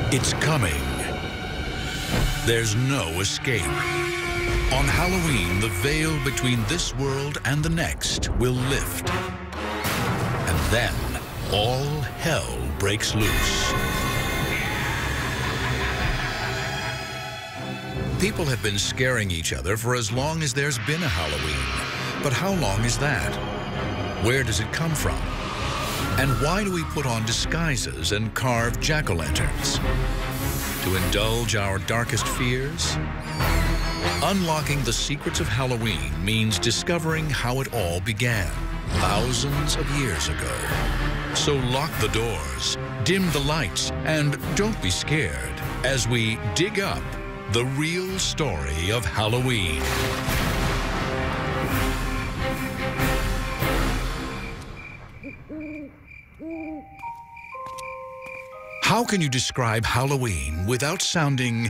It's coming. There's no escape. On Halloween, the veil between this world and the next will lift. And then, all hell breaks loose. People have been scaring each other for as long as there's been a Halloween. But how long is that? Where does it come from? And why do we put on disguises and carve jack-o'-lanterns? To indulge our darkest fears? Unlocking the secrets of Halloween means discovering how it all began thousands of years ago. So lock the doors, dim the lights, and don't be scared as we dig up the real story of Halloween. How can you describe Halloween without sounding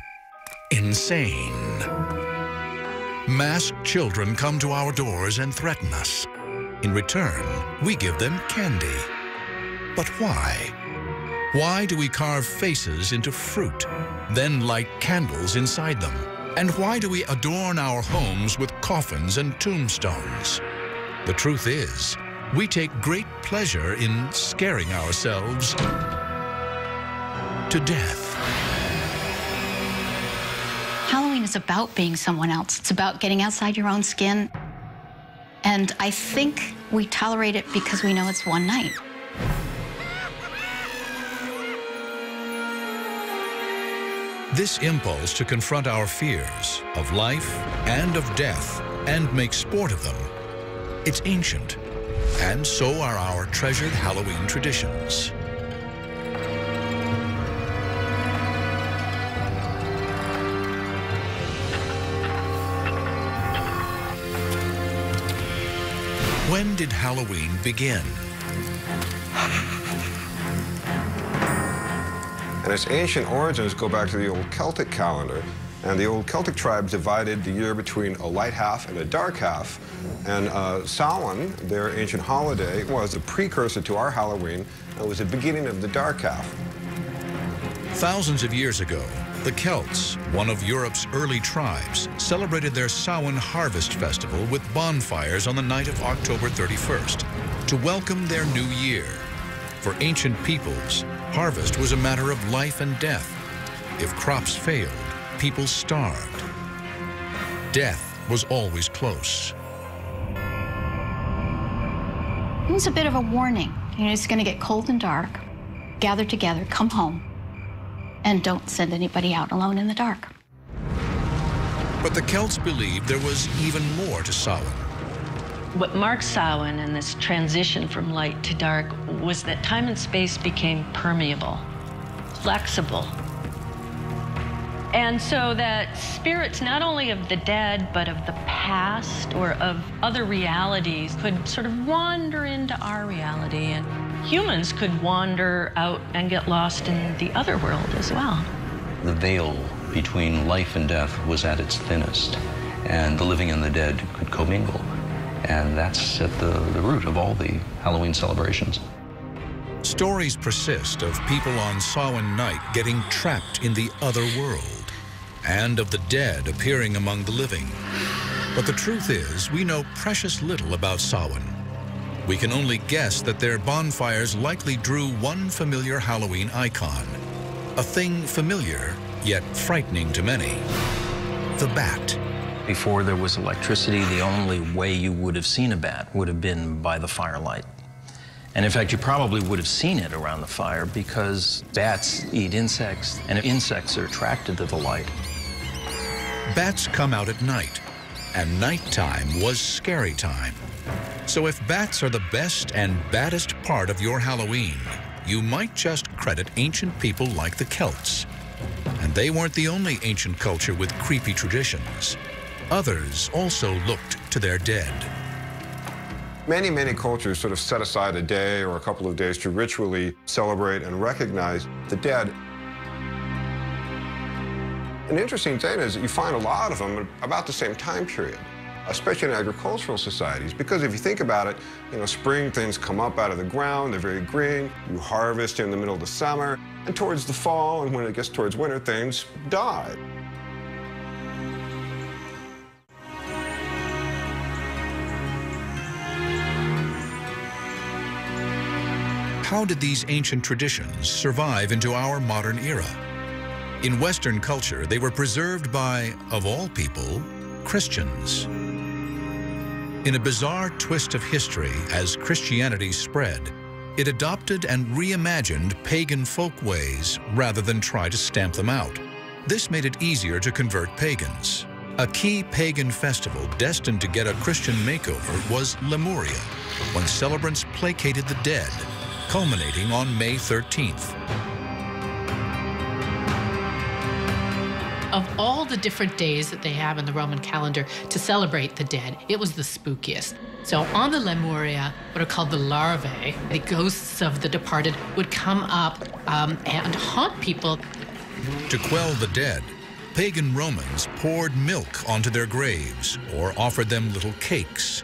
insane? Masked children come to our doors and threaten us. In return, we give them candy. But why? Why do we carve faces into fruit, then light candles inside them? And why do we adorn our homes with coffins and tombstones? The truth is, we take great pleasure in scaring ourselves to death. Halloween is about being someone else. It's about getting outside your own skin. And I think we tolerate it because we know it's one night. This impulse to confront our fears of life and of death and make sport of them, it's ancient. And so are our treasured Halloween traditions. When did Halloween begin? And its ancient origins go back to the old Celtic calendar. And the old Celtic tribes divided the year between a light half and a dark half. And Samhain, their ancient holiday, was a precursor to our Halloween. It was the beginning of the dark half. Thousands of years ago, the Celts, one of Europe's early tribes, celebrated their Samhain harvest festival with bonfires on the night of October 31st to welcome their new year. For ancient peoples, harvest was a matter of life and death. If crops failed, people starved. Death was always close. It was a bit of a warning. You know, it's going to get cold and dark. Gather together, come home, and don't send anybody out alone in the dark. But the Celts believed there was even more to Samhain. What marked Samhain and this transition from light to dark was that time and space became permeable, flexible. And so that spirits, not only of the dead, but of the past or of other realities, could sort of wander into our reality. And humans could wander out and get lost in the other world as well. The veil between life and death was at its thinnest, and the living and the dead could commingle. And that's at the root of all the Halloween celebrations. Stories persist of people on Samhain night getting trapped in the other world, and of the dead appearing among the living. But the truth is, we know precious little about Samhain. We can only guess that their bonfires likely drew one familiar Halloween icon, a thing familiar, yet frightening to many: the bat. Before there was electricity, the only way you would have seen a bat would have been by the firelight. And in fact, you probably would have seen it around the fire because bats eat insects, and insects are attracted to the light. Bats come out at night, and nighttime was scary time. So if bats are the best and baddest part of your Halloween, you might just credit ancient people like the Celts. And they weren't the only ancient culture with creepy traditions. Others also looked to their dead. Many, many cultures sort of set aside a day or a couple of days to ritually celebrate and recognize the dead. An interesting thing is that you find a lot of them about the same time period. especially in agricultural societies, because if you think about it, spring things come up out of the ground, they're very green, you harvest in the middle of the summer, and towards the fall, and when it gets towards winter, things die. How did these ancient traditions survive into our modern era? In Western culture, they were preserved by, of all people, Christians. In a bizarre twist of history, as Christianity spread, it adopted and reimagined pagan folkways rather than try to stamp them out. This made it easier to convert pagans. A key pagan festival destined to get a Christian makeover was Lemuria, when celebrants placated the dead, culminating on May 13th. Of all the different days that they have in the Roman calendar to celebrate the dead, it was the spookiest. So on the Lemuria, what are called the larvae, the ghosts of the departed, would come up and haunt people. To quell the dead, pagan Romans poured milk onto their graves or offered them little cakes.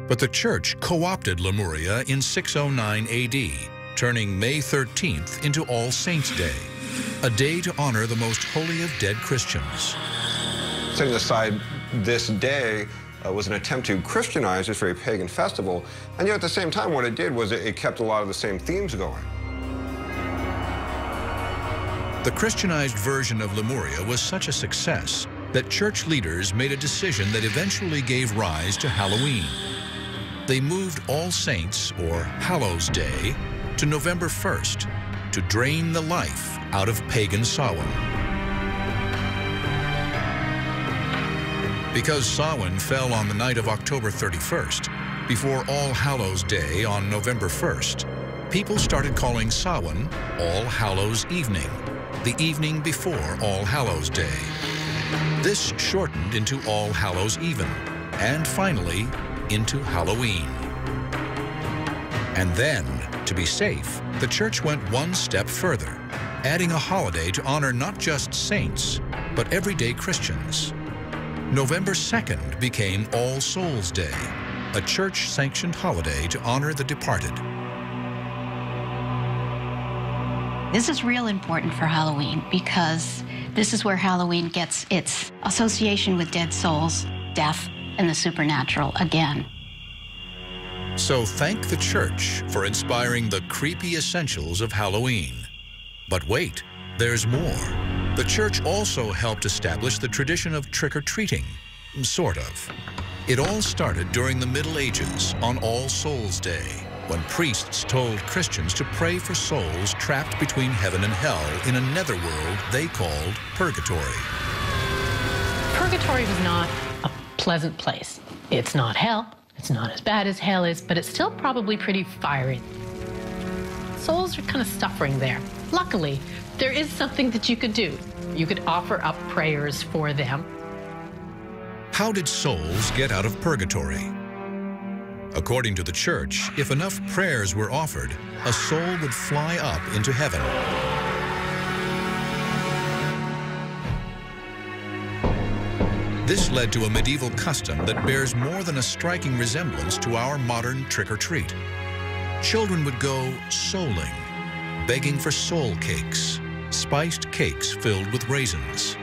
But the church co-opted Lemuria in 609 AD, turning May 13th into All Saints' Day, a day to honor the most holy of dead Christians. Setting aside this day was an attempt to Christianize this very pagan festival, and yet at the same time what it did was it kept a lot of the same themes going. The Christianized version of Lemuria was such a success that church leaders made a decision that eventually gave rise to Halloween. They moved All Saints, or Hallows Day, to November 1st to drain the life out of pagan Samhain. Because Samhain fell on the night of October 31st, before All Hallows Day on November 1st, people started calling Samhain All Hallows Evening, the evening before All Hallows Day. This shortened into All Hallows Even, and finally, into Halloween. And then, to be safe, the church went one step further, adding a holiday to honor not just saints, but everyday Christians. November 2nd became All Souls Day, a church-sanctioned holiday to honor the departed. This is real important for Halloween because this is where Halloween gets its association with dead souls, death, and the supernatural again. So thank the church for inspiring the creepy essentials of Halloween. But wait, there's more. The church also helped establish the tradition of trick-or-treating, sort of. It all started during the Middle Ages on All Souls Day, when priests told Christians to pray for souls trapped between heaven and hell in a netherworld they called purgatory. Purgatory was not a pleasant place. It's not hell. It's not as bad as hell is, but it's still probably pretty fiery. Souls are kind of suffering there. Luckily, there is something that you could do. You could offer up prayers for them. How did souls get out of purgatory? According to the church, if enough prayers were offered, a soul would fly up into heaven. This led to a medieval custom that bears more than a striking resemblance to our modern trick-or-treat. Children would go souling, begging for soul cakes, spiced cakes filled with raisins.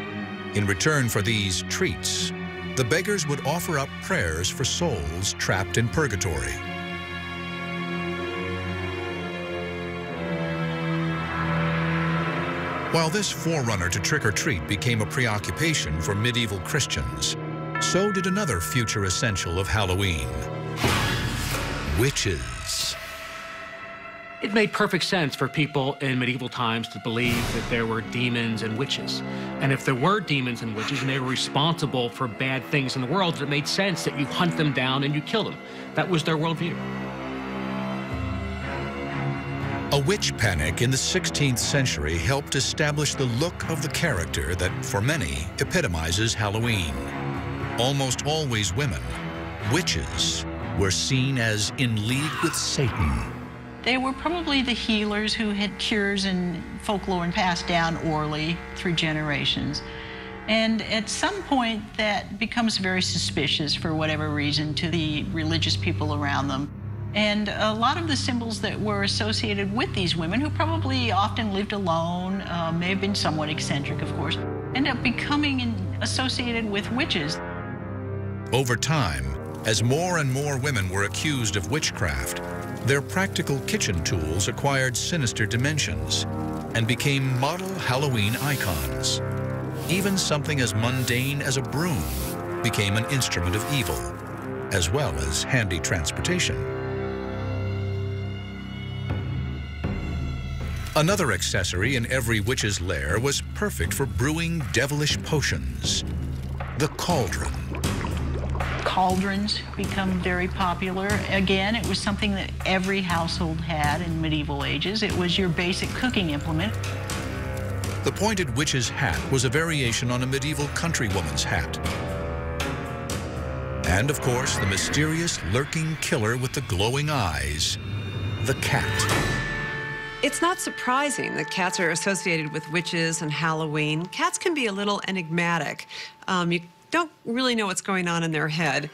In return for these treats, the beggars would offer up prayers for souls trapped in purgatory. While this forerunner to trick-or-treat became a preoccupation for medieval Christians, so did another future essential of Halloween: witches. It made perfect sense for people in medieval times to believe that there were demons and witches. And if there were demons and witches and they were responsible for bad things in the world, it made sense that you hunt them down and you kill them. That was their worldview. A witch panic in the 16th century helped establish the look of the character that, for many, epitomizes Halloween. Almost always women, witches were seen as in league with Satan. They were probably the healers who had cures and folklore and passed down orally through generations. And at some point, that becomes very suspicious for whatever reason to the religious people around them. And a lot of the symbols that were associated with these women, who probably often lived alone, may have been somewhat eccentric, of course, end up becoming associated with witches. Over time, as more and more women were accused of witchcraft, their practical kitchen tools acquired sinister dimensions and became model Halloween icons. Even something as mundane as a broom became an instrument of evil, as well as handy transportation. Another accessory in every witch's lair was perfect for brewing devilish potions: the cauldron. Cauldrons become very popular. Again, it was something that every household had in medieval ages. It was your basic cooking implement. The pointed witch's hat was a variation on a medieval countrywoman's hat. And of course, the mysterious lurking killer with the glowing eyes, the cat. It's not surprising that cats are associated with witches and Halloween. Cats can be a little enigmatic. You don't really know what's going on in their head.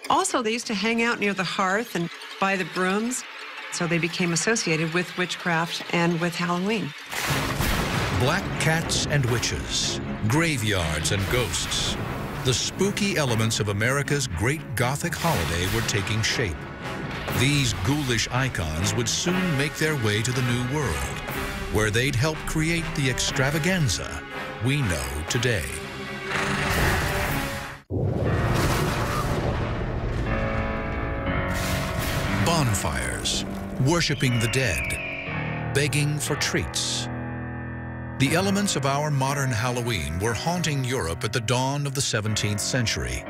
Also, they used to hang out near the hearth and by the brooms, so they became associated with witchcraft and with Halloween. Black cats and witches, graveyards and ghosts. The spooky elements of America's great Gothic holiday were taking shape. These ghoulish icons would soon make their way to the New World, where they'd help create the extravaganza we know today. Bonfires, worshiping the dead, begging for treats. The elements of our modern Halloween were haunting Europe at the dawn of the 17th century,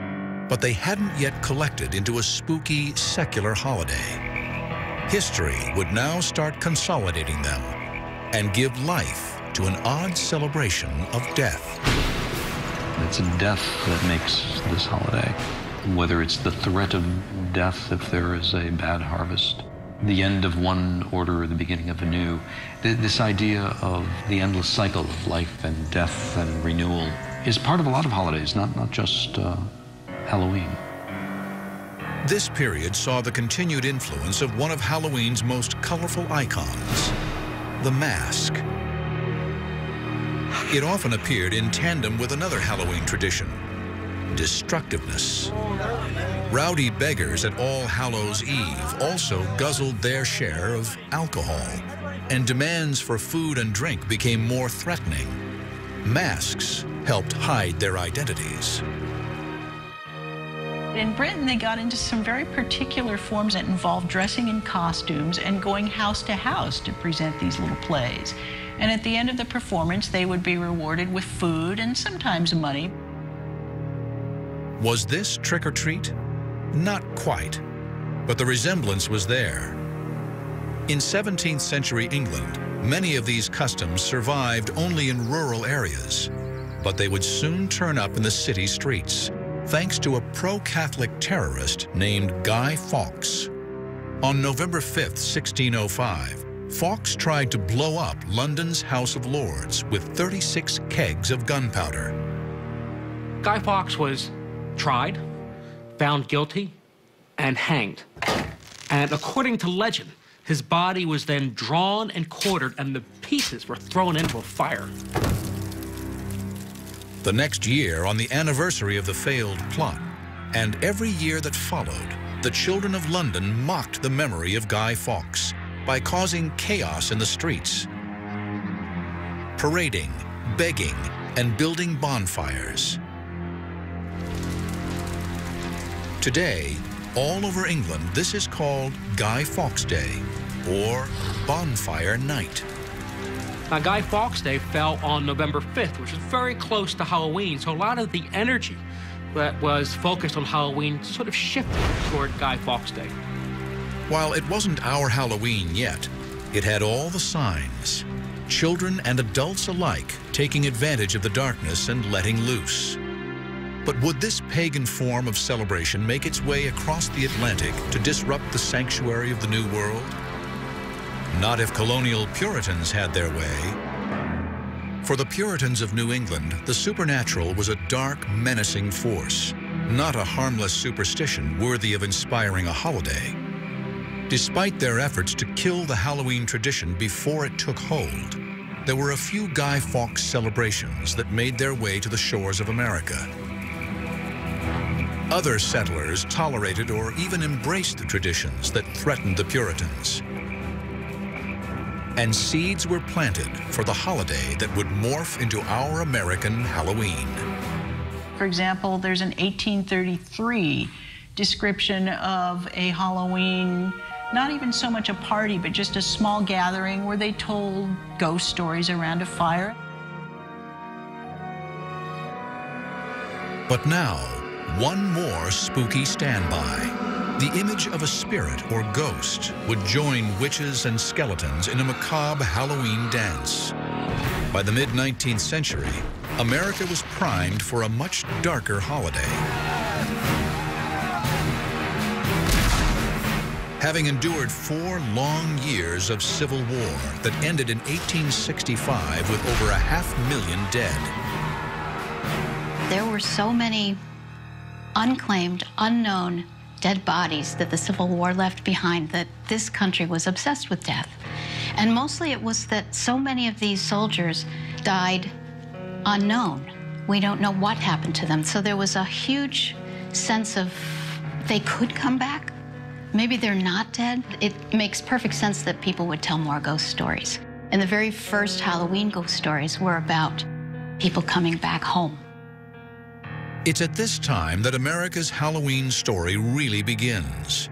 but they hadn't yet collected into a spooky, secular holiday. History would now start consolidating them and give life to an odd celebration of death. It's death that makes this holiday. Whether it's the threat of death if there is a bad harvest, the end of one order or the beginning of a new, this idea of the endless cycle of life and death and renewal is part of a lot of holidays, not just Halloween. This period saw the continued influence of one of Halloween's most colorful icons, the mask. It often appeared in tandem with another Halloween tradition, destructiveness. Rowdy beggars at All Hallows Eve also guzzled their share of alcohol, and demands for food and drink became more threatening. Masks helped hide their identities. In Britain, they got into some very particular forms that involved dressing in costumes and going house to house to present these little plays. And at the end of the performance, they would be rewarded with food and sometimes money. Was this trick or treat? Not quite, but the resemblance was there. In 17th century England, many of these customs survived only in rural areas, but they would soon turn up in the city streets, thanks to a pro-Catholic terrorist named Guy Fawkes. On November 5th, 1605, Fawkes tried to blow up London's House of Lords with 36 kegs of gunpowder. Guy Fawkes was tried, found guilty, and hanged. And according to legend, his body was then drawn and quartered, and the pieces were thrown into a fire. The next year, on the anniversary of the failed plot, and every year that followed, the children of London mocked the memory of Guy Fawkes by causing chaos in the streets, parading, begging, and building bonfires. Today, all over England, this is called Guy Fawkes Day, or Bonfire Night. Now, Guy Fawkes Day fell on November 5th, which is very close to Halloween, so a lot of the energy that was focused on Halloween sort of shifted toward Guy Fawkes Day. While it wasn't our Halloween yet, it had all the signs. Children and adults alike taking advantage of the darkness and letting loose. But would this pagan form of celebration make its way across the Atlantic to disrupt the sanctuary of the New World? Not if colonial Puritans had their way. For the Puritans of New England, the supernatural was a dark, menacing force, not a harmless superstition worthy of inspiring a holiday. Despite their efforts to kill the Halloween tradition before it took hold, there were a few Guy Fawkes celebrations that made their way to the shores of America. Other settlers tolerated or even embraced the traditions that threatened the Puritans. And seeds were planted for the holiday that would morph into our American Halloween. For example, there's an 1833 description of a Halloween, not even so much a party, but just a small gathering where they told ghost stories around a fire. But now, one more spooky standby. The image of a spirit or ghost would join witches and skeletons in a macabre Halloween dance. By the mid-19th century, America was primed for a much darker holiday. Having endured 4 long years of civil war that ended in 1865 with over 500,000 dead. There were so many unclaimed, unknown dead bodies that the Civil War left behind that this country was obsessed with death. And mostly it was that so many of these soldiers died unknown. We don't know what happened to them. So there was a huge sense of they could come back. Maybe they're not dead. It makes perfect sense that people would tell more ghost stories. And the very first Halloween ghost stories were about people coming back home. It's at this time that America's Halloween story really begins.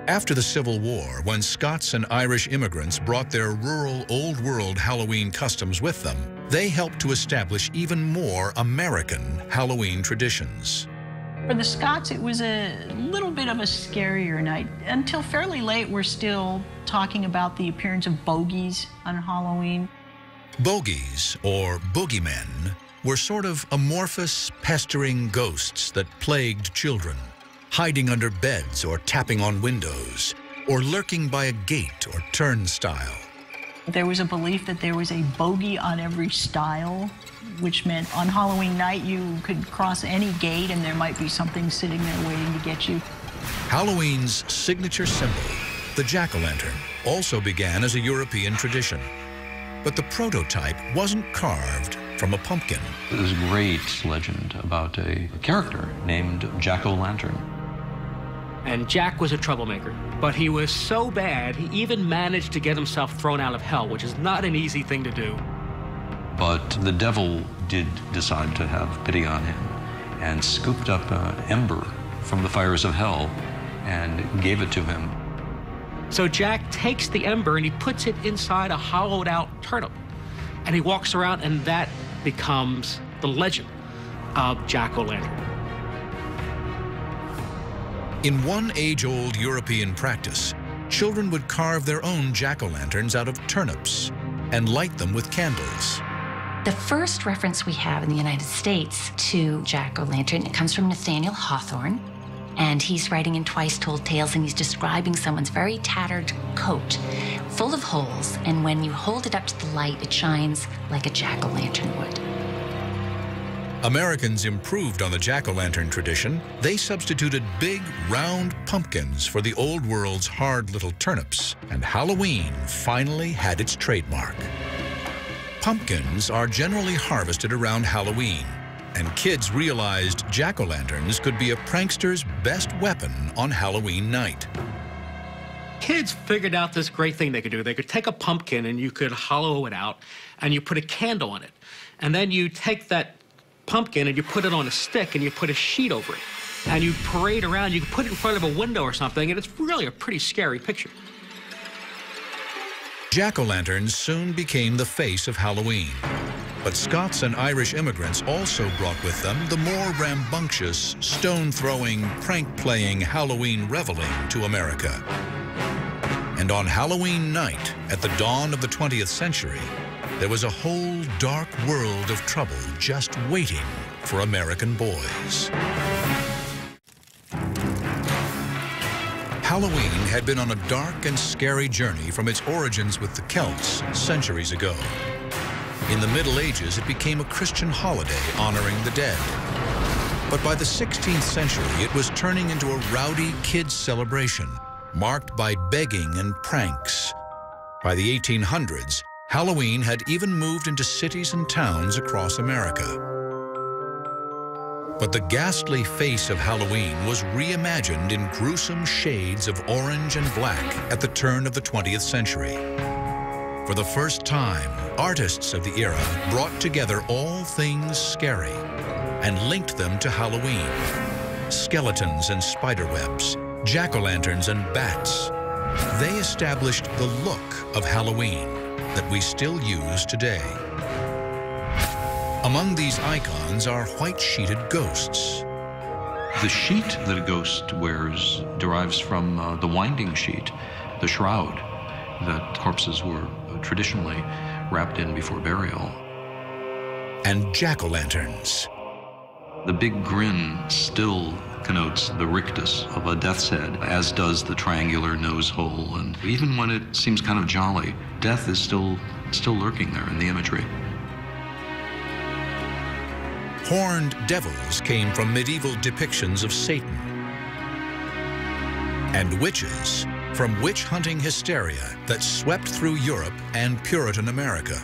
After the Civil War, when Scots and Irish immigrants brought their rural, Old World Halloween customs with them, they helped to establish even more American Halloween traditions. For the Scots, it was a little bit of a scarier night. Until fairly late, we're still talking about the appearance of bogies on Halloween. Bogies, or boogeymen, were sort of amorphous, pestering ghosts that plagued children, hiding under beds or tapping on windows, or lurking by a gate or turnstile. There was a belief that there was a bogey on every stile, which meant on Halloween night you could cross any gate and there might be something sitting there waiting to get you. Halloween's signature symbol, the jack-o'-lantern, also began as a European tradition. But the prototype wasn't carved from a pumpkin. There's a great legend about a character named Jack-o'-lantern. And Jack was a troublemaker, but he was so bad, he even managed to get himself thrown out of hell, which is not an easy thing to do. But the devil did decide to have pity on him and scooped up an ember from the fires of hell and gave it to him. So Jack takes the ember and he puts it inside a hollowed out turnip. And he walks around and that becomes the legend of Jack-o'-lantern. In one age-old European practice, children would carve their own jack-o'-lanterns out of turnips and light them with candles. The first reference we have in the United States to jack-o'-lantern, it comes from Nathaniel Hawthorne, and he's writing in Twice Told Tales, and he's describing someone's very tattered coat full of holes, and when you hold it up to the light, it shines like a jack-o'-lantern would. Americans improved on the jack-o'-lantern tradition. They substituted big, round pumpkins for the old world's hard little turnips, and Halloween finally had its trademark. Pumpkins are generally harvested around Halloween, and kids realized jack-o'-lanterns could be a prankster's best weapon on Halloween night. Kids figured out this great thing they could do. They could take a pumpkin and you could hollow it out and you put a candle on it. And then you take that pumpkin and you put it on a stick and you put a sheet over it. And you parade around, you can put it in front of a window or something, and it's really a pretty scary picture. Jack-o'-lanterns soon became the face of Halloween. But Scots and Irish immigrants also brought with them the more rambunctious, stone-throwing, prank-playing Halloween reveling to America. And on Halloween night, at the dawn of the 20th century, there was a whole dark world of trouble just waiting for American boys. Halloween had been on a dark and scary journey from its origins with the Celts centuries ago. In the Middle Ages, it became a Christian holiday honoring the dead. But by the 16th century, it was turning into a rowdy kids' celebration, marked by begging and pranks. By the 1800s, Halloween had even moved into cities and towns across America. But the ghastly face of Halloween was reimagined in gruesome shades of orange and black at the turn of the 20th century. For the first time, artists of the era brought together all things scary and linked them to Halloween. Skeletons and spiderwebs, jack-o'-lanterns and bats. They established the look of Halloween that we still use today. Among these icons are white-sheeted ghosts. The sheet that a ghost wears derives from the winding sheet, the shroud that corpses were traditionally wrapped in before burial. And jack-o'-lanterns. The big grin still connotes the rictus of a death's head, as does the triangular nose hole. And even when it seems kind of jolly, death is still lurking there in the imagery. Horned devils came from medieval depictions of Satan. And witches from witch-hunting hysteria that swept through Europe and Puritan America.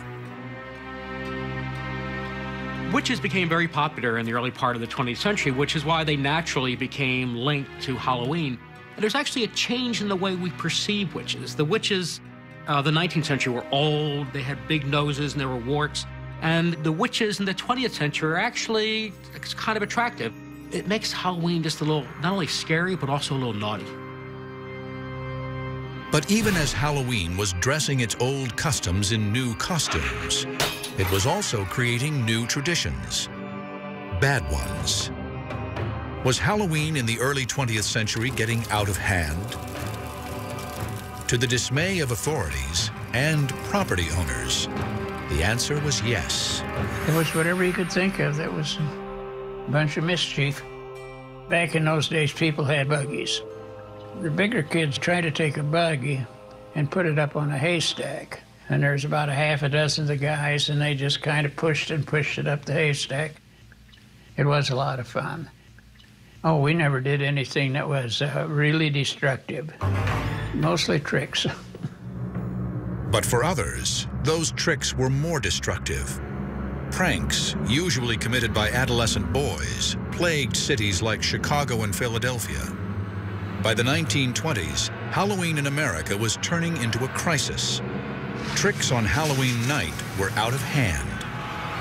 Witches became very popular in the early part of the 20th century, which is why they naturally became linked to Halloween. And there's actually a change in the way we perceive witches. The witches of the 19th century were old, they had big noses, and there were warts. And the witches in the 20th century are actually kind of attractive. It makes Halloween just a little, not only scary, but also a little naughty. But even as Halloween was dressing its old customs in new costumes, it was also creating new traditions, bad ones. Was Halloween in the early 20th century getting out of hand? To the dismay of authorities and property owners, the answer was yes. It was whatever you could think of that was a bunch of mischief. Back in those days, people had buggies. The bigger kids tried to take a buggy and put it up on a haystack. And there's about a half a dozen of the guys, and they just kind of pushed it up the haystack. It was a lot of fun. Oh, we never did anything that was really destructive. Mostly tricks. But for others, those tricks were more destructive. Pranks, usually committed by adolescent boys, plagued cities like Chicago and Philadelphia. By the 1920s, Halloween in America was turning into a crisis. Tricks on Halloween night were out of hand.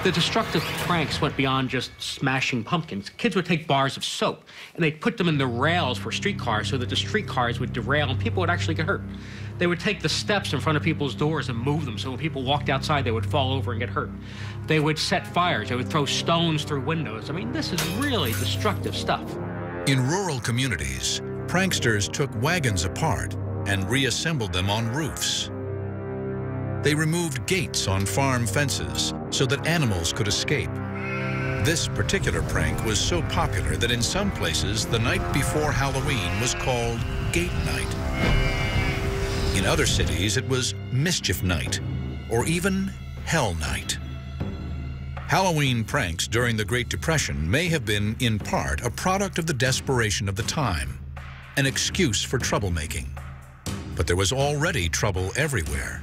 The destructive pranks went beyond just smashing pumpkins. Kids would take bars of soap and they'd put them in the rails for streetcars so that the streetcars would derail and people would actually get hurt. They would take the steps in front of people's doors and move them so when people walked outside they would fall over and get hurt. They would set fires. They would throw stones through windows. I mean, this is really destructive stuff. In rural communities, pranksters took wagons apart and reassembled them on roofs. They removed gates on farm fences so that animals could escape. This particular prank was so popular that in some places, the night before Halloween was called Gate Night. In other cities, it was Mischief Night, or even Hell Night. Halloween pranks during the Great Depression may have been, in part, a product of the desperation of the time, an excuse for troublemaking. But there was already trouble everywhere,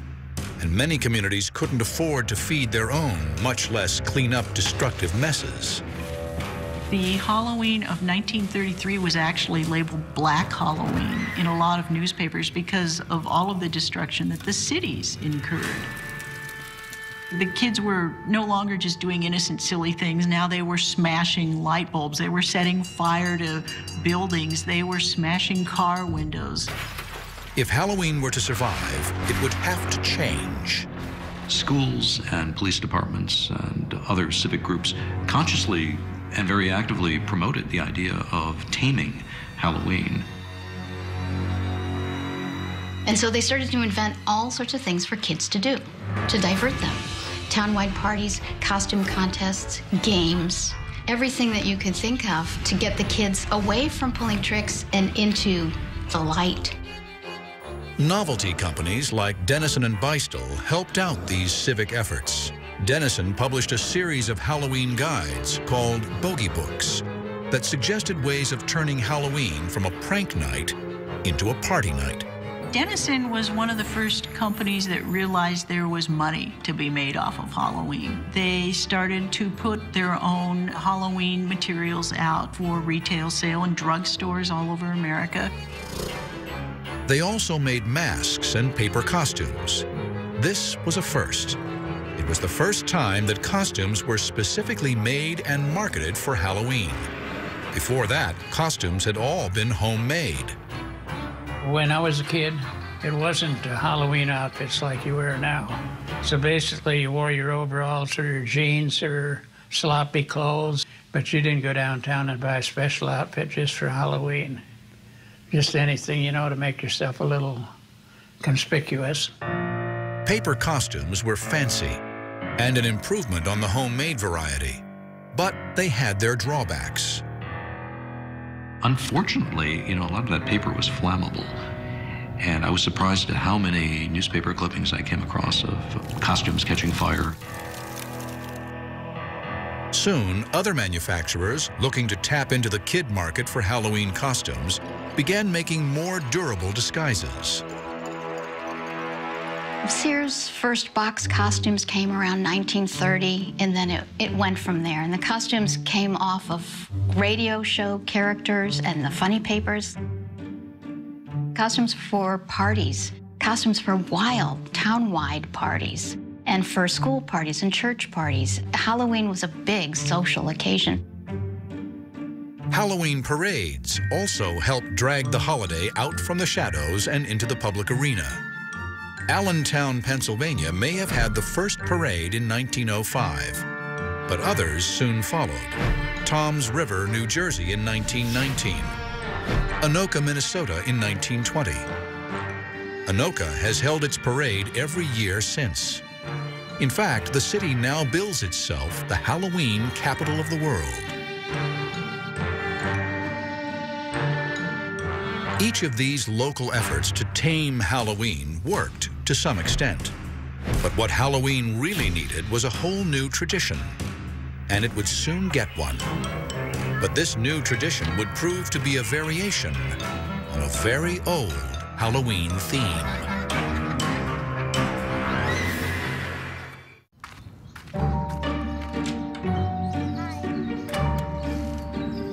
and many communities couldn't afford to feed their own, much less clean up destructive messes. The Halloween of 1933 was actually labeled Black Halloween in a lot of newspapers because of all of the destruction that the cities incurred. The kids were no longer just doing innocent, silly things. Now they were smashing light bulbs. They were setting fire to buildings. They were smashing car windows. If Halloween were to survive, it would have to change. Schools and police departments and other civic groups consciously and very actively promoted the idea of taming Halloween. And so they started to invent all sorts of things for kids to do, to divert them. Townwide parties, costume contests, games, everything that you could think of to get the kids away from pulling tricks and into the light. Novelty companies like Dennison and Beistel helped out these civic efforts. Dennison published a series of Halloween guides called Bogey Books that suggested ways of turning Halloween from a prank night into a party night. Dennison was one of the first companies that realized there was money to be made off of Halloween. They started to put their own Halloween materials out for retail sale in drugstores all over America. They also made masks and paper costumes. This was a first. It was the first time that costumes were specifically made and marketed for Halloween. Before that, costumes had all been homemade. When I was a kid, it wasn't Halloween outfits like you wear now. So basically, you wore your overalls or your jeans or sloppy clothes, but you didn't go downtown and buy a special outfit just for Halloween. Just anything, you know, to make yourself a little conspicuous. Paper costumes were fancy and an improvement on the homemade variety, but they had their drawbacks. Unfortunately, you know, a lot of that paper was flammable. And I was surprised at how many newspaper clippings I came across of costumes catching fire. Soon, other manufacturers, looking to tap into the kid market for Halloween costumes, began making more durable disguises. Sears' first box costumes came around 1930, and then it went from there. And the costumes came off of radio show characters and the funny papers. Costumes for parties, costumes for wild, town-wide parties, and for school parties and church parties. Halloween was a big social occasion. Halloween parades also helped drag the holiday out from the shadows and into the public arena. Allentown, Pennsylvania may have had the first parade in 1905, but others soon followed. Toms River, New Jersey in 1919. Anoka, Minnesota in 1920. Anoka has held its parade every year since. In fact, the city now bills itself the Halloween capital of the world. Each of these local efforts to tame Halloween worked to some extent. But what Halloween really needed was a whole new tradition, and it would soon get one. But this new tradition would prove to be a variation on a very old Halloween theme.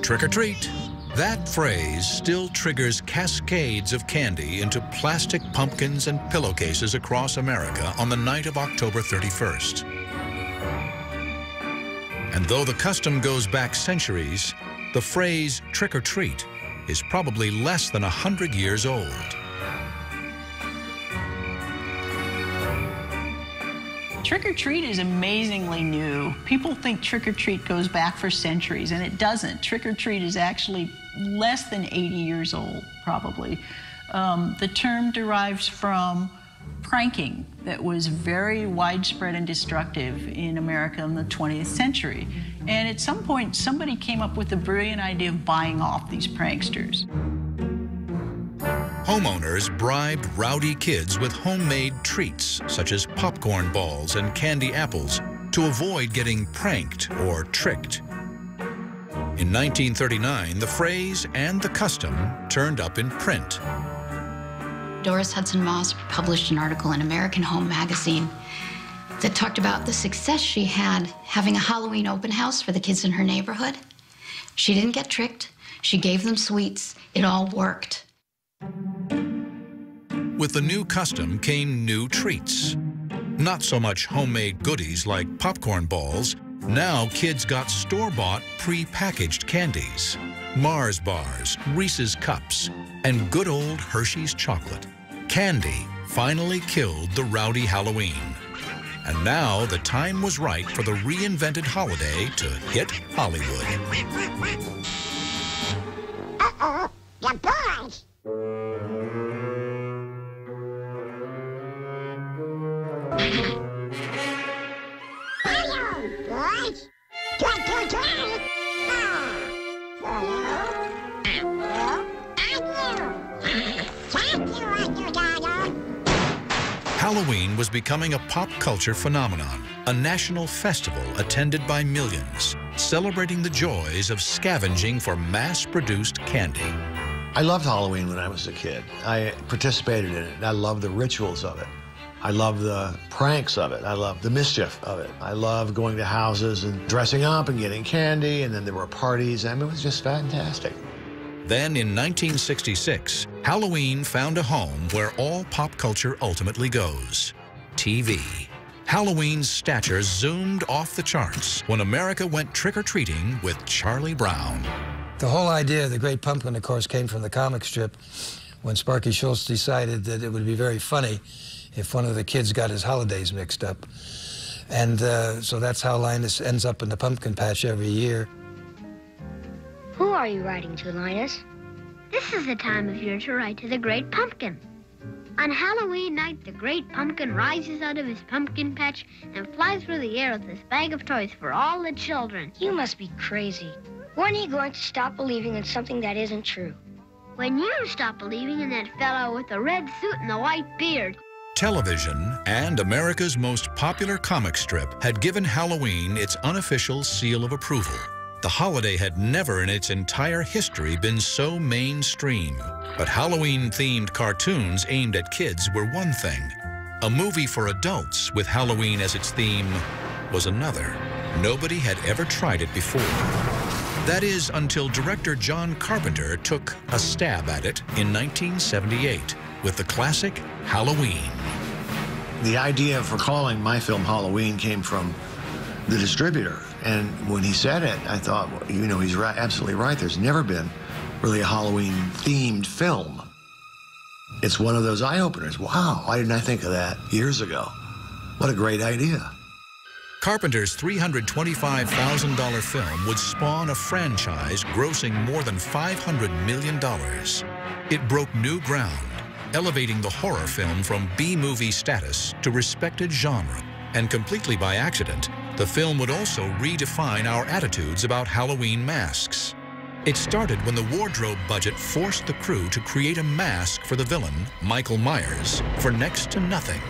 Trick or treat. That phrase still triggers cascades of candy into plastic pumpkins and pillowcases across America on the night of October 31st. And though the custom goes back centuries, the phrase trick or treat is probably less than 100 years old. Trick or treat is amazingly new. People think trick or treat goes back for centuries, and it doesn't. Trick or treat is actually less than 80 years old, probably. The term derives from pranking that was very widespread and destructive in America in the 20th century. And at some point, somebody came up with the brilliant idea of buying off these pranksters. Homeowners bribed rowdy kids with homemade treats, such as popcorn balls and candy apples, to avoid getting pranked or tricked. In 1939, the phrase and the custom turned up in print. Doris Hudson Moss published an article in American Home magazine that talked about the success she had having a Halloween open house for the kids in her neighborhood. She didn't get tricked. She gave them sweets. It all worked. With the new custom came new treats. Not so much homemade goodies like popcorn balls. Now kids got store-bought, pre-packaged candies. Mars bars, Reese's cups, and good old Hershey's chocolate. Candy finally killed the rowdy Halloween. And now the time was right for the reinvented holiday to hit Hollywood. Uh-oh, you boys! Hello, boys! Trick or treat! For you, and you. Thank you, Mr. Donald. Halloween was becoming a pop culture phenomenon. a national festival attended by millions, celebrating the joys of scavenging for mass-produced candy. I loved Halloween when I was a kid. I participated in it. I loved the rituals of it. I loved the pranks of it. I loved the mischief of it. I loved going to houses and dressing up and getting candy, and then there were parties. I mean, it was just fantastic. Then in 1966, Halloween found a home where all pop culture ultimately goes: TV. Halloween's stature zoomed off the charts when America went trick-or-treating with Charlie Brown. The whole idea of the Great Pumpkin, of course, came from the comic strip when Sparky Schultz decided that it would be very funny if one of the kids got his holidays mixed up. And so that's how Linus ends up in the pumpkin patch every year. Who are you writing to, Linus? This is the time of year to write to the Great Pumpkin. On Halloween night, the Great Pumpkin rises out of his pumpkin patch and flies through the air with this bag of toys for all the children. You must be crazy. When are you going to stop believing in something that isn't true? When you stop believing in that fellow with the red suit and the white beard. Television and America's most popular comic strip had given Halloween its unofficial seal of approval. The holiday had never in its entire history been so mainstream. But Halloween-themed cartoons aimed at kids were one thing. A movie for adults with Halloween as its theme was another. Nobody had ever tried it before. That is, until director John Carpenter took a stab at it in 1978 with the classic Halloween. The idea for calling my film Halloween came from the distributor. And when he said it, I thought, well, you know, he's right, absolutely right. There's never been really a Halloween-themed film. It's one of those eye-openers. Wow, why didn't I think of that years ago? What a great idea. Carpenter's $325,000 film would spawn a franchise grossing more than $500 million. It broke new ground, elevating the horror film from B-movie status to respected genre. And completely by accident, the film would also redefine our attitudes about Halloween masks. It started when the wardrobe budget forced the crew to create a mask for the villain, Michael Myers, for next to nothing.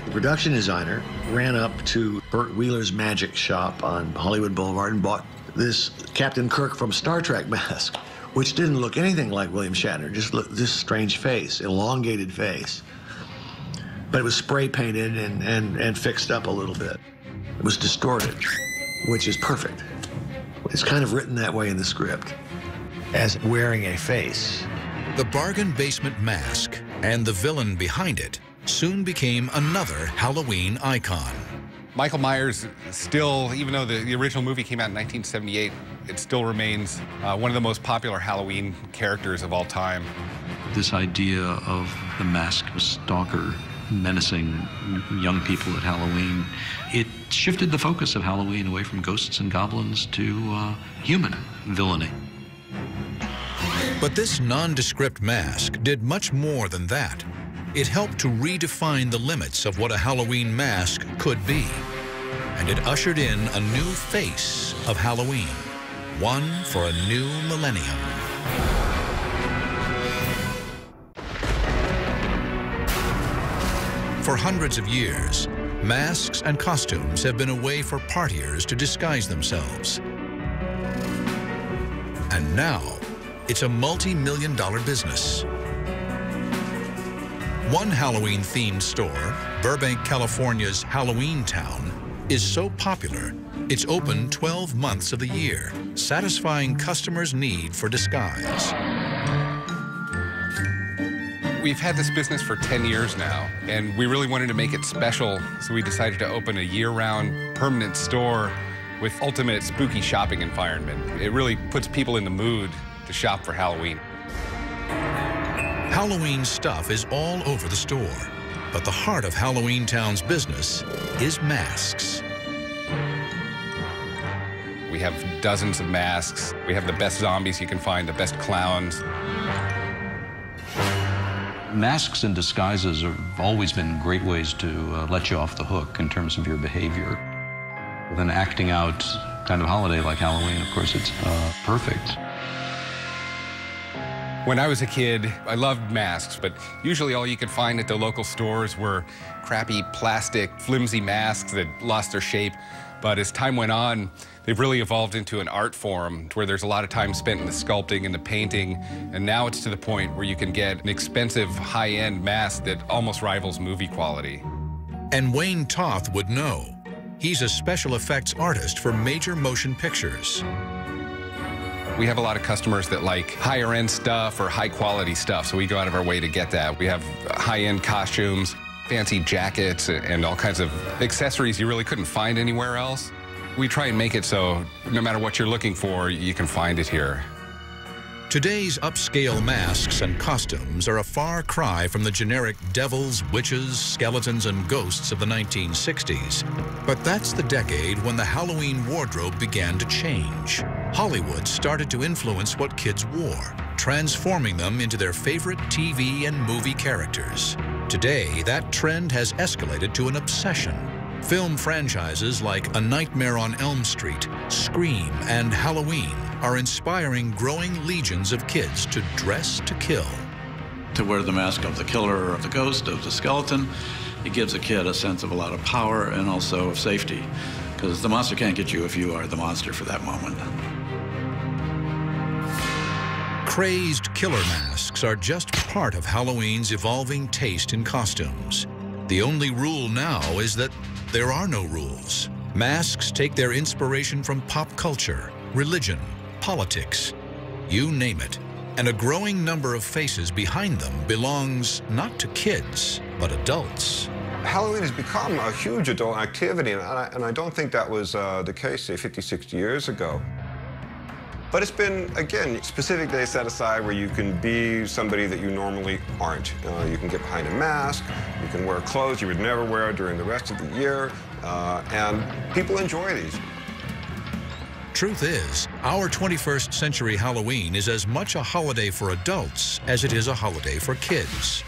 The production designer ran up to Burt Wheeler's magic shop on Hollywood Boulevard and bought this Captain Kirk from Star Trek mask, which didn't look anything like William Shatner, just looked this strange face, elongated face. But it was spray painted and fixed up a little bit. It was distorted, which is perfect. It's kind of written that way in the script, as wearing a face. The bargain basement mask and the villain behind it soon became another Halloween icon. Michael Myers still, even though the original movie came out in 1978, it still remains one of the most popular Halloween characters of all time. This idea of the masked stalker menacing young people at Halloween, it shifted the focus of Halloween away from ghosts and goblins to human villainy. But this nondescript mask did much more than that. It helped to redefine the limits of what a Halloween mask could be. And it ushered in a new face of Halloween, one for a new millennium. For hundreds of years, masks and costumes have been a way for partiers to disguise themselves. And now, it's a multi-million-dollar business. One Halloween-themed store, Burbank, California's Halloween Town, is so popular, it's open 12 months of the year, satisfying customers' need for disguise. We've had this business for 10 years now, and we really wanted to make it special, so we decided to open a year-round permanent store with ultimate spooky shopping environment. It really puts people in the mood to shop for Halloween. Halloween stuff is all over the store, but the heart of Halloween Town's business is masks. We have dozens of masks. We have the best zombies you can find, the best clowns. Masks and disguises have always been great ways to let you off the hook in terms of your behavior. With an acting out kind of holiday like Halloween, of course, it's perfect. When I was a kid, I loved masks, but usually all you could find at the local stores were crappy plastic, flimsy masks that lost their shape. But as time went on, they've really evolved into an art form where there's a lot of time spent in the sculpting and the painting, and now it's to the point where you can get an expensive, high-end mask that almost rivals movie quality. And Wayne Toth would know. He's a special effects artist for major motion pictures. We have a lot of customers that like higher-end stuff or high-quality stuff, so we go out of our way to get that. We have high-end costumes, fancy jackets, and all kinds of accessories you really couldn't find anywhere else. We try and make it so no matter what you're looking for, you can find it here. Today's upscale masks and costumes are a far cry from the generic devils, witches, skeletons, and ghosts of the 1960s. But that's the decade when the Halloween wardrobe began to change. Hollywood started to influence what kids wore, transforming them into their favorite TV and movie characters. Today, that trend has escalated to an obsession. Film franchises like A Nightmare on Elm Street, Scream, and Halloween are inspiring growing legions of kids to dress to kill. To wear the mask of the killer or of the ghost, of the skeleton, it gives a kid a sense of a lot of power and also of safety, because the monster can't get you if you are the monster for that moment. Crazed killer masks are just part of Halloween's evolving taste in costumes. The only rule now is that there are no rules. Masks take their inspiration from pop culture, religion, politics, you name it. And a growing number of faces behind them belongs not to kids, but adults. Halloween has become a huge adult activity, and I don't think that was the case, say, 50, 60 years ago. But it's been, again, specific days set aside where you can be somebody that you normally aren't. You can get behind a mask, you can wear clothes you would never wear during the rest of the year, and people enjoy these. Truth is, our 21st century Halloween is as much a holiday for adults as it is a holiday for kids.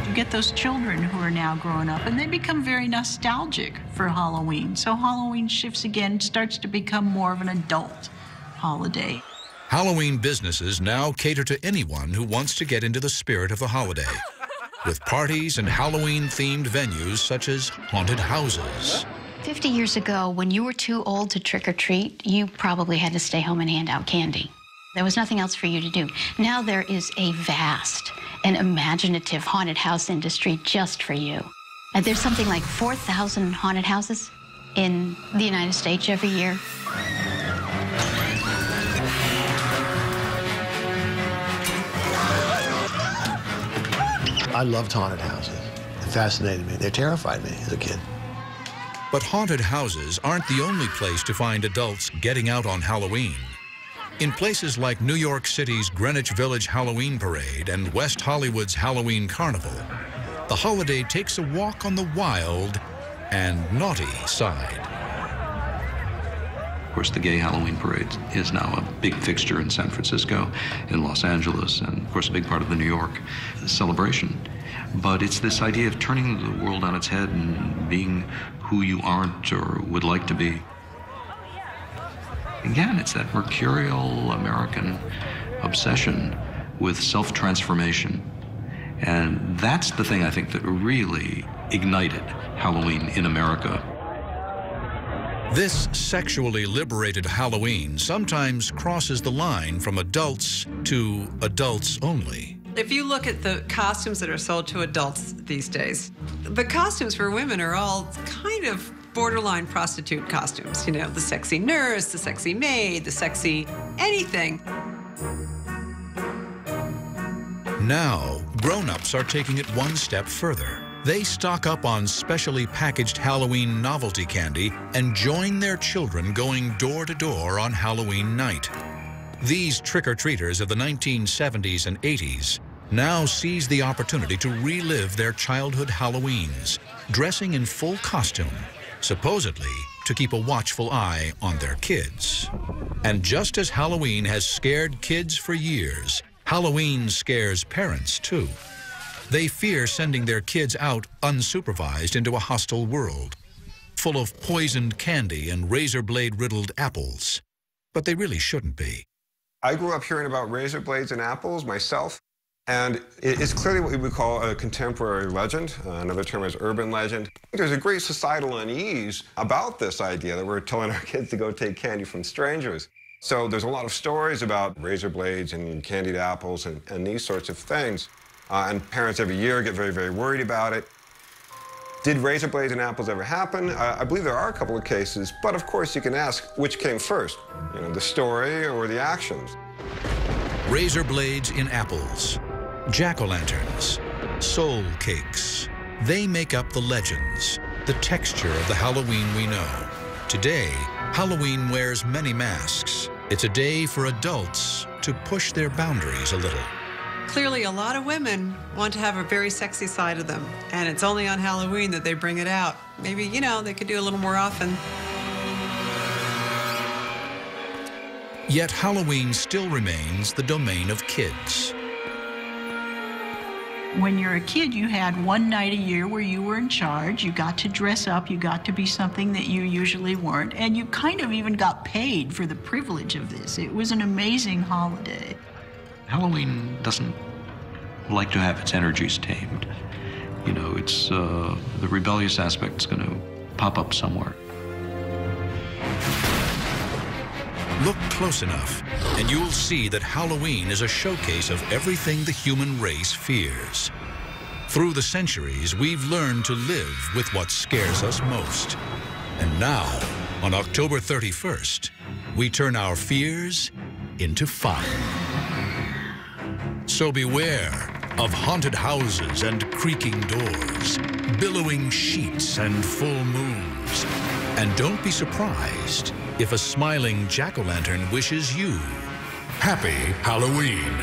You get those children who are now growing up, and they become very nostalgic for Halloween. So Halloween shifts again, starts to become more of an adult holiday. Halloween businesses now cater to anyone who wants to get into the spirit of the holiday, with parties and Halloween-themed venues such as haunted houses. 50 years ago, when you were too old to trick or treat, you probably had to stay home and hand out candy. There was nothing else for you to do. Now there is a vast and imaginative haunted house industry just for you. And there's something like 4,000 haunted houses in the United States every year. I loved haunted houses. It fascinated me. They terrified me as a kid. But haunted houses aren't the only place to find adults getting out on Halloween. In places like New York City's Greenwich Village Halloween Parade and West Hollywood's Halloween Carnival, the holiday takes a walk on the wild and naughty side. Of course, the gay Halloween parade is now a big fixture in San Francisco, in Los Angeles, and of course a big part of the New York celebration. But it's this idea of turning the world on its head and being who you aren't or would like to be. Again, it's that mercurial American obsession with self-transformation. And that's the thing I think that really ignited Halloween in America. This sexually liberated Halloween sometimes crosses the line from adults to adults only. If you look at the costumes that are sold to adults these days, the costumes for women are all kind of borderline prostitute costumes. You know, the sexy nurse, the sexy maid, the sexy anything. Now, grown-ups are taking it one step further. They stock up on specially packaged Halloween novelty candy and join their children going door to door on Halloween night. These trick-or-treaters of the 1970s and 80s now seize the opportunity to relive their childhood Halloweens, dressing in full costume, supposedly to keep a watchful eye on their kids. And just as Halloween has scared kids for years, Halloween scares parents too. They fear sending their kids out unsupervised into a hostile world, full of poisoned candy and razor blade riddled apples. But they really shouldn't be. I grew up hearing about razor blades and apples myself, and it's clearly what we would call a contemporary legend. Another term is urban legend. There's a great societal unease about this idea that we're telling our kids to go take candy from strangers. So there's a lot of stories about razor blades and candied apples and these sorts of things. And parents every year get very, very worried about it. Did razor blades and apples ever happen? I believe there are a couple of cases, but of course you can ask which came first, you know, the story or the actions. Razor blades in apples, jack-o'-lanterns, soul cakes. They make up the legends, the texture of the Halloween we know. Today, Halloween wears many masks. It's a day for adults to push their boundaries a little. Clearly, a lot of women want to have a very sexy side of them, and it's only on Halloween that they bring it out. Maybe, you know, they could do a little more often. Yet Halloween still remains the domain of kids. When you're a kid, you had one night a year where you were in charge. You got to dress up. You got to be something that you usually weren't. And you kind of even got paid for the privilege of this. It was an amazing holiday. Halloween doesn't like to have its energies tamed. You know, it's the rebellious aspect's going to pop up somewhere. Look close enough, and you'll see that Halloween is a showcase of everything the human race fears. Through the centuries, we've learned to live with what scares us most. And now, on October 31st, we turn our fears into fun. So beware of haunted houses and creaking doors, billowing sheets and full moons. And don't be surprised if a smiling jack-o'-lantern wishes you Happy Halloween.